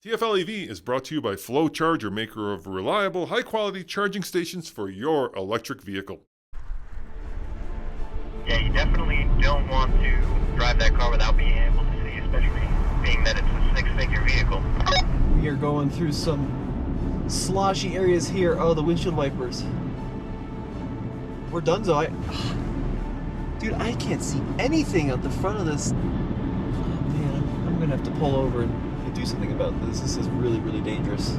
TFL EV is brought to you by Flow Charger, maker of reliable, high-quality charging stations for your electric vehicle. Yeah, you definitely don't want to drive that car without being able to see, especially being that it's a six-figure vehicle. We are going through some sloshy areas here. Oh, the windshield wipers. We're done, so dude, I can't see anything out the front of this. Oh, man, I'm gonna have to pull over and do something about this. This is really, really dangerous.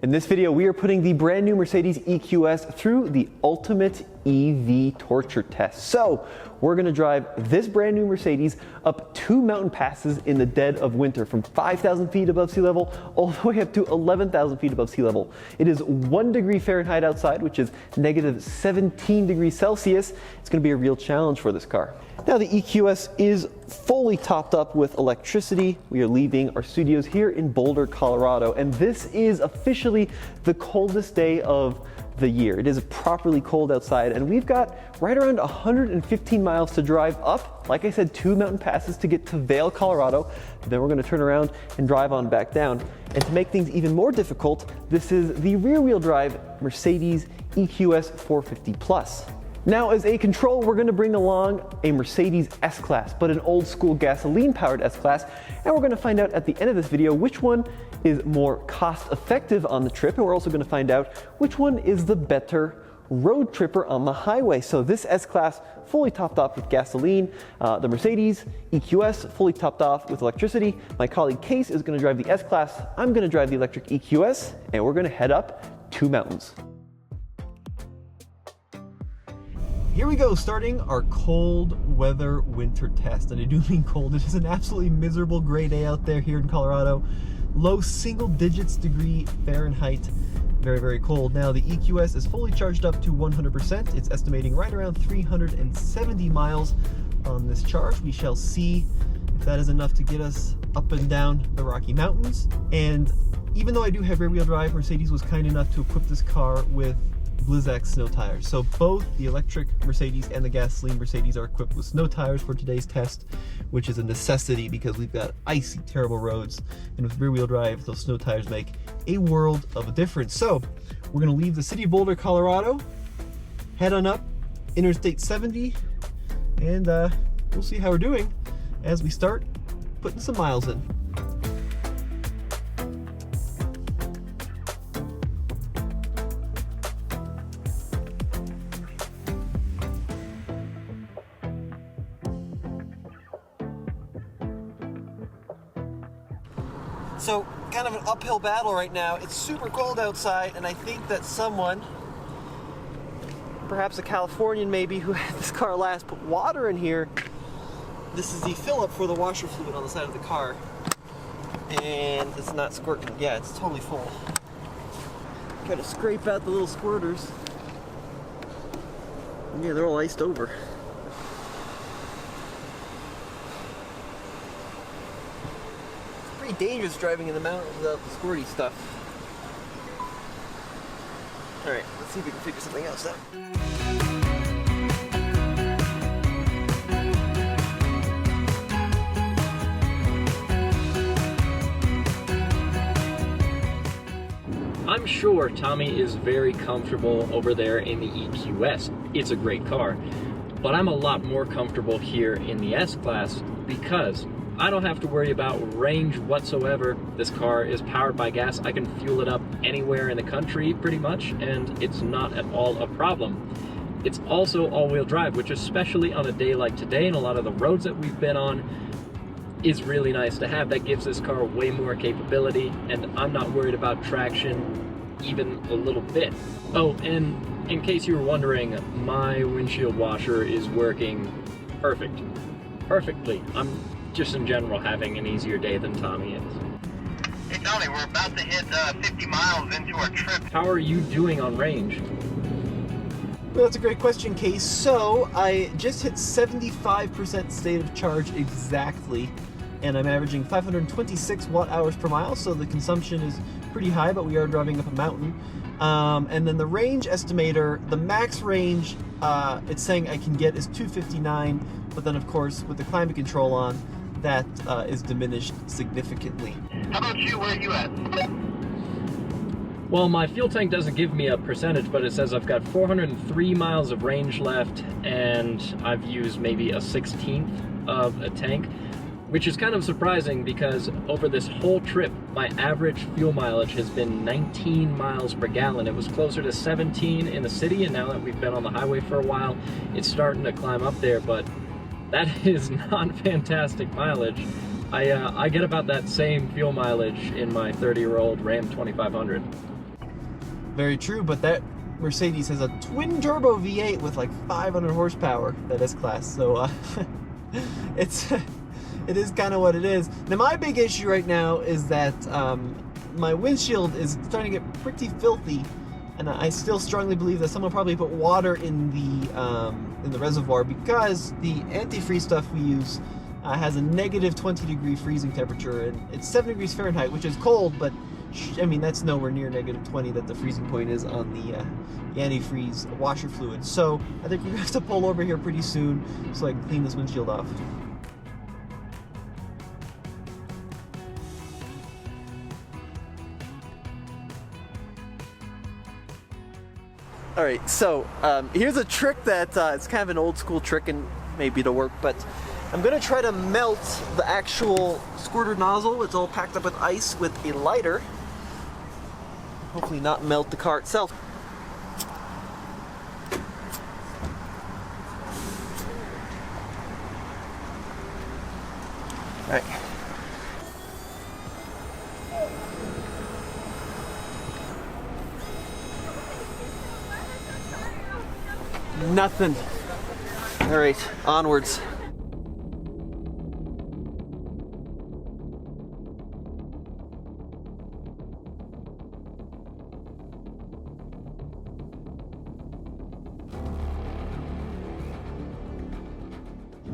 In this video, we are putting the brand new Mercedes EQS through the ultimate EV torture test. So we're gonna drive this brand new Mercedes up 2 mountain passes in the dead of winter, from 5,000 feet above sea level all the way up to 11,000 feet above sea level. It is 1 degree Fahrenheit outside, which is negative 17 degrees Celsius. It's gonna be a real challenge for this car. Now the EQS is fully topped up with electricity. We are leaving our studios here in Boulder, Colorado, and this is officially the coldest day of the year. It is properly cold outside, and we've got right around 115 miles to drive up, like I said, 2 mountain passes to get to Vail, Colorado. Then we're gonna turn around and drive on back down. And to make things even more difficult, this is the rear-wheel drive Mercedes EQS 450 Plus. Now, as a control, we're gonna bring along a Mercedes S-Class, but an old school gasoline-powered S-Class, and we're gonna find out at the end of this video which one is more cost-effective on the trip, and we're also gonna find out which one is the better road tripper on the highway. So this S-Class fully topped off with gasoline, the Mercedes EQS fully topped off with electricity. My colleague Case is gonna drive the S-Class, I'm gonna drive the electric EQS, and we're gonna head up 2 mountains. Here we go, starting our cold weather winter test. And I do mean cold. It is an absolutely miserable gray day out there here in Colorado. Low single digits degree Fahrenheit. Very, very cold. Now the EQS is fully charged up to 100%. It's estimating right around 370 miles on this charge. We shall see if that is enough to get us up and down the Rocky Mountains. And even though I do have rear-wheel drive, Mercedes was kind enough to equip this car with Blizzak snow tires. So both the electric Mercedes and the gasoline Mercedes are equipped with snow tires for today's test, which is a necessity because we've got icy, terrible roads. And with rear-wheel drive, those snow tires make a world of a difference. So we're gonna leave the city of Boulder, Colorado, head on up Interstate 70, and we'll see how we're doing as we start putting some miles in. So, kind of an uphill battle right now. It's super cold outside, and I think that someone, perhaps a Californian maybe, who had this car last, put water in here. This is the fill-up for the washer fluid on the side of the car. And it's not squirting. Yeah, it's totally full. Gotta scrape out the little squirters. Yeah, they're all iced over. Pretty dangerous driving in the mountains without the squirty stuff. Alright, let's see if we can figure something else out. I'm sure Tommy is very comfortable over there in the EQS. It's a great car. But I'm a lot more comfortable here in the S-Class because I don't have to worry about range whatsoever. This car is powered by gas. I can fuel it up anywhere in the country pretty much, and it's not at all a problem. It's also all-wheel drive, which especially on a day like today and a lot of the roads that we've been on is really nice to have. That gives this car way more capability, and I'm not worried about traction even a little bit. Oh, and in case you were wondering, my windshield washer is working perfectly. I'm just in general having an easier day than Tommy is. Hey Tommy, we're about to hit 50 miles into our trip. How are you doing on range? Well, that's a great question, Case. So I just hit 75% state of charge exactly, and I'm averaging 526 watt-hours per mile, so the consumption is pretty high, but we are driving up a mountain. And then the range estimator, the max range it's saying I can get is 259, but then of course with the climate control on, that is diminished significantly. How about you? Where are you at? Well, my fuel tank doesn't give me a percentage, but it says I've got 403 miles of range left, and I've used maybe a 1/16 of a tank, which is kind of surprising because over this whole trip, my average fuel mileage has been 19 miles per gallon. It was closer to 17 in the city, and now that we've been on the highway for a while, it's starting to climb up there, but that is not fantastic mileage. I get about that same fuel mileage in my 30-year-old Ram 2500. Very true, but that Mercedes has a twin turbo V8 with like 500 horsepower, that S-Class, so it is kind of what it is. Now my big issue right now is that my windshield is starting to get pretty filthy, and I still strongly believe that someone probably put water in the reservoir, because the antifreeze stuff we use has a negative 20-degree freezing temperature, and it's 7 degrees Fahrenheit, which is cold, but I mean that's nowhere near negative 20 that the freezing point is on the antifreeze washer fluid. So I think we're gonna have to pull over here pretty soon so I can clean this windshield off. All right, so here's a trick that it's kind of an old school trick, and maybe it'll work, but I'm gonna try to melt the actual squirter nozzle. It's all packed up with ice with a lighter. Hopefully not melt the car itself. All right. Nothing. All right, onwards.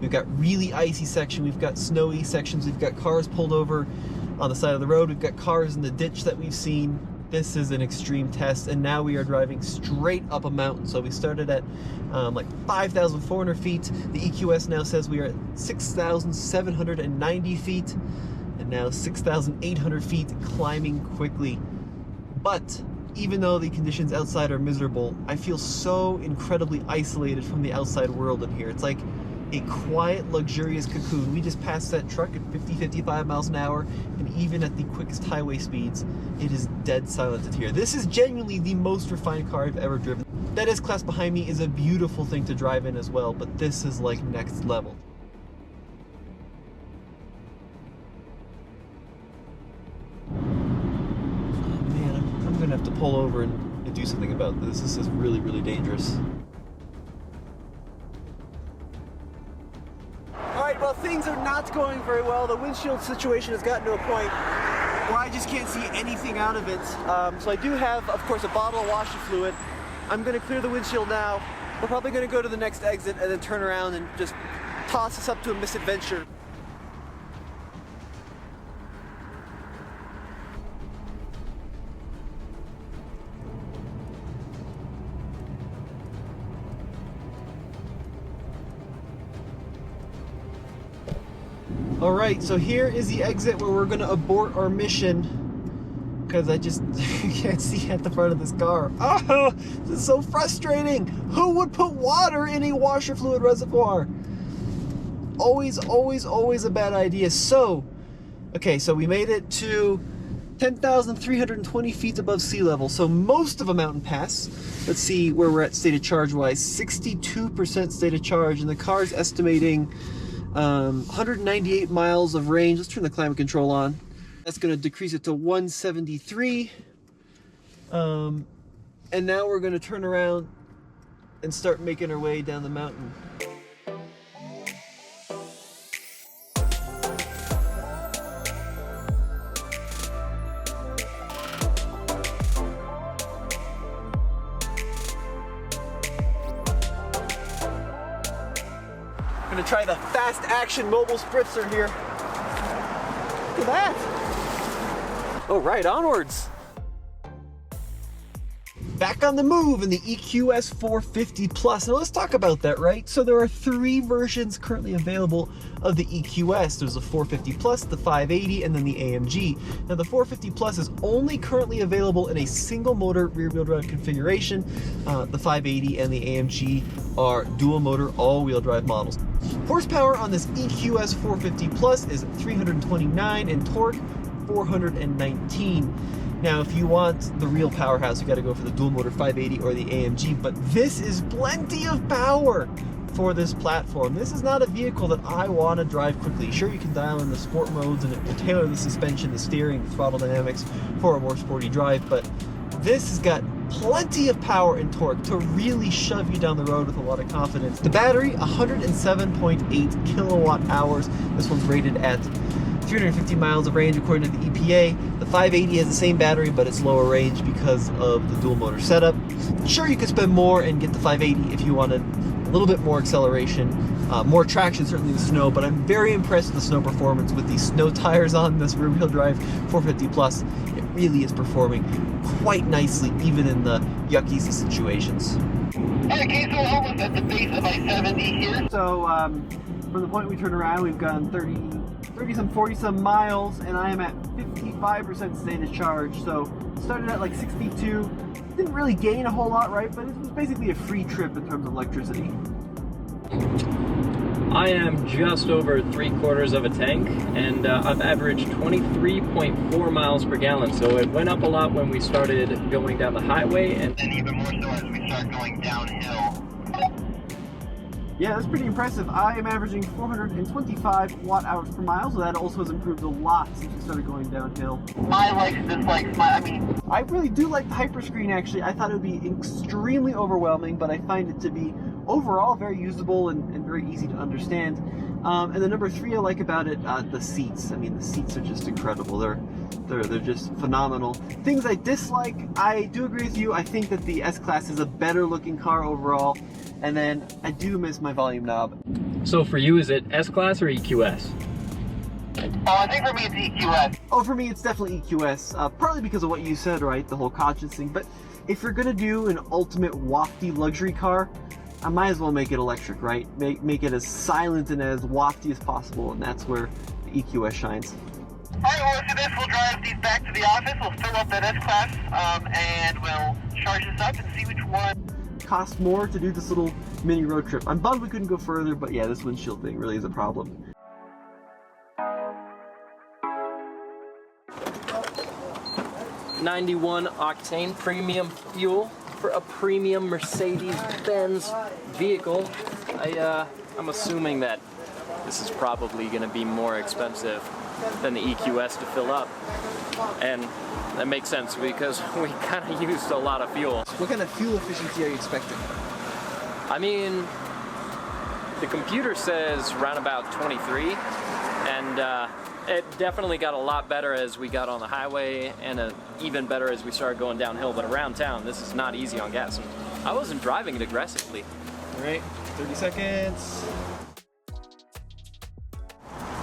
We've got really icy section, we've got snowy sections, we've got cars pulled over on the side of the road, we've got cars in the ditch that we've seen. This is an extreme test, and now we are driving straight up a mountain. So we started at like 5,400 feet. The EQS now says we are at 6,790 feet, and now 6,800 feet, climbing quickly. But even though the conditions outside are miserable, I feel so incredibly isolated from the outside world in here. It's like a quiet, luxurious cocoon. We just passed that truck at 50-55 miles an hour, and even at the quickest highway speeds, it is dead silent in here. This is genuinely the most refined car I've ever driven. That S-Class behind me is a beautiful thing to drive in as well, but this is like next level. Oh man, I'm gonna have to pull over and do something about this. This is really, really dangerous. Alright, well, things are not going very well. The windshield situation has gotten to a point where I just can't see anything out of it. So I do have, of course, a bottle of washer fluid. I'm going to clear the windshield now. We're probably going to go to the next exit and then turn around and just toss this up to a misadventure. Alright, so here is the exit where we're going to abort our mission, because I just can't see at the front of this car. Oh, this is so frustrating. Who would put water in a washer fluid reservoir? Always, always, always a bad idea. So, okay, so we made it to 10,320 feet above sea level, so most of a mountain pass. Let's see where we're at state of charge wise. 62% state of charge, and the car's estimating 198 miles of range. Let's turn the climate control on. That's going to decrease it to 173. And now we're going to turn around and start making our way down the mountain. Gonna try the fast action mobile spritzer here. look at that. Oh, right, onwards. Back on the move in the EQS 450 Plus. Now let's talk about that, right? So there are 3 versions currently available of the EQS. There's the 450 Plus, the 580, and then the AMG. Now the 450 Plus is only currently available in a single motor rear-wheel drive configuration. The 580 and the AMG are dual motor all-wheel drive models. Horsepower on this EQS 450 Plus is 329 and torque 419. Now, if you want the real powerhouse, you got to go for the dual motor 580 or the AMG, but this is plenty of power for this platform. This is not a vehicle that I want to drive quickly. Sure, you can dial in the sport modes and it will tailor the suspension, the steering, the throttle dynamics for a more sporty drive, but this has got plenty of power and torque to really shove you down the road with a lot of confidence. The battery, 107.8 kilowatt hours. This one's rated at 350 miles of range according to the EPA. The 580 has the same battery, but it's lower range because of the dual motor setup. Sure, you could spend more and get the 580 if you wanted a little bit more acceleration, more traction certainly in the snow, but I'm very impressed with the snow performance with these snow tires on this rear-wheel drive 450 Plus. It really is performing quite nicely, even in the yuckiest of situations. Okay, so we're almost at the base of I-70 here. So from the point we turn around, we've gone 40-some miles, and I am at 55% status charge. So started at like 62. Didn't really gain a whole lot, right? But it was basically a free trip in terms of electricity. I am just over 3/4 of a tank, and I've averaged 23.4 miles per gallon. So it went up a lot when we started going down the highway, and even more so as we start going downhill. Yeah, that's pretty impressive. I am averaging 425 watt hours per mile, so that also has improved a lot since we started going downhill. My likes, dislikes, I really do like the hyperscreen, actually. I thought it would be extremely overwhelming, but I find it to be overall very usable and very easy to understand. And the number 3 I like about it, the seats. I mean, the seats are just incredible. They're just phenomenal. Things I dislike, I do agree with you. I think that the S-Class is a better looking car overall. And then I do miss my volume knob. so for you, is it S-Class or EQS? I think for me it's EQS. Oh, for me it's definitely EQS, partly because of what you said, right? The whole conscience thing. But if you're gonna do an ultimate wafty luxury car, I might as well make it electric, right? Make it as silent and as wafty as possible, and that's where the EQS shines. Alright, well, after this, we'll drive these back to the office. We'll fill up that S-Class, and we'll charge this up and see which one Cost more to do this little mini road trip. I'm bummed we couldn't go further, but yeah, this windshield thing really is a problem. '91 octane premium fuel for a premium Mercedes-Benz vehicle. I'm assuming that this is probably going to be more expensive than the EQS to fill up, and that makes sense because we kind of used a lot of fuel. What kind of fuel efficiency are you expecting? I mean, the computer says around about 23, and it definitely got a lot better as we got on the highway, and even better as we started going downhill. But around town, this is not easy on gas. And I wasn't driving it aggressively. All right, 30 seconds.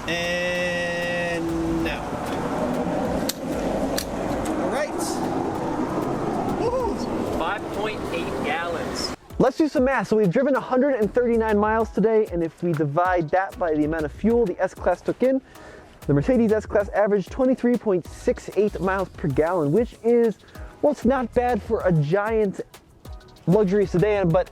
And now. All right. Woohoo! 5.8 gallons. Let's do some math. So we've driven 139 miles today, and if we divide that by the amount of fuel the S-Class took in, the Mercedes S-Class averaged 23.68 miles per gallon, which is, well, it's not bad for a giant luxury sedan, but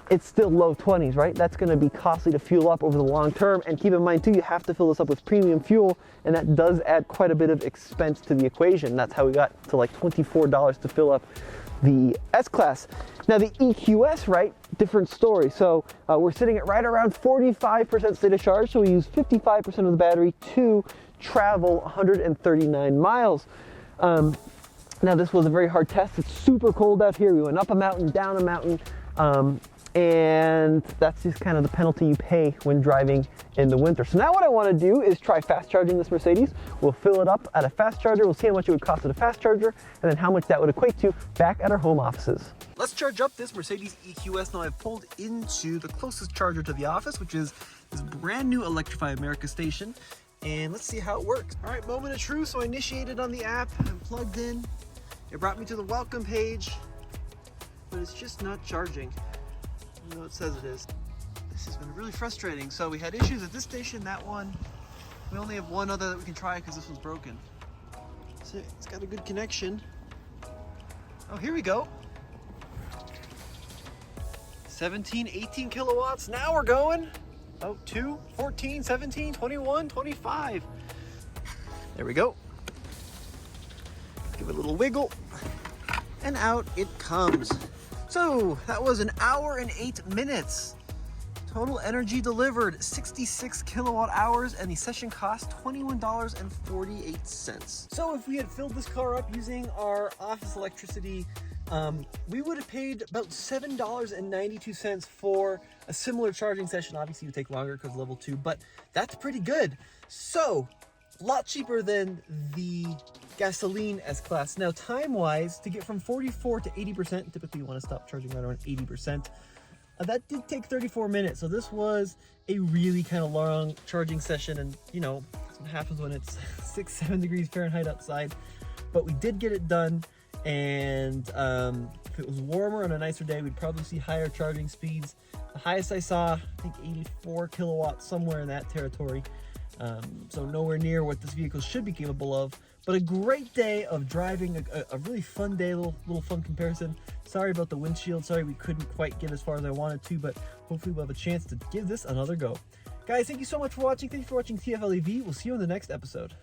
it's still low 20s, right? That's going to be costly to fuel up over the long term. And keep in mind too, you have to fill this up with premium fuel, and that does add quite a bit of expense to the equation. That's how we got to like $24 to fill up the S-Class. Now the EQS, right, different story. So we're sitting at right around 45% state of charge, so we use 55% of the battery to travel 139 miles. Now this was a very hard test. It's super cold out here. We went up a mountain, down a mountain, and that's just kind of the penalty you pay when driving in the winter. So now what I want to do is try fast charging this Mercedes. We'll fill it up at a fast charger. We'll see how much it would cost at a fast charger, and then how much that would equate to back at our home offices. Let's charge up this Mercedes EQS. Now I've pulled into the closest charger to the office, which is this brand new Electrify America station. and let's see how it works. All right, moment of truth. So I initiated on the app, I'm plugged in. It brought me to the welcome page, but it's just not charging. Even though it says it is. This has been really frustrating. So we had issues at this station, that one. We only have one other that we can try because this one's broken. So it's got a good connection. Oh, here we go. 17, 18 kilowatts. Now we're going. Oh, 2, 14, 17, 21, 25. There we go. Give it a little wiggle. And out it comes. So that was an hour and 8 minutes. Total energy delivered 66 kilowatt hours, and the session cost $21.48. So if we had filled this car up using our office electricity, we would have paid about $7.92 for a similar charging session. Obviously it would take longer because level 2, but that's pretty good. So a lot cheaper than the gasoline S-Class. Now time-wise, to get from 44 to 80%, typically you want to stop charging right around 80%. That did take 34 minutes, so this was a really kind of long charging session, and you know, that's what happens when it's 6-7 degrees Fahrenheit outside. But we did get it done, and if it was warmer on a nicer day, we'd probably see higher charging speeds. The highest I saw, I think 84 kilowatts, somewhere in that territory. So nowhere near what this vehicle should be capable of, but a great day of driving, a really fun day, little fun comparison. Sorry about the windshield, sorry we couldn't quite get as far as I wanted to, but hopefully we'll have a chance to give this another go. Guys, thank you so much for watching. Thank you for watching TFL EV. We'll see you in the next episode.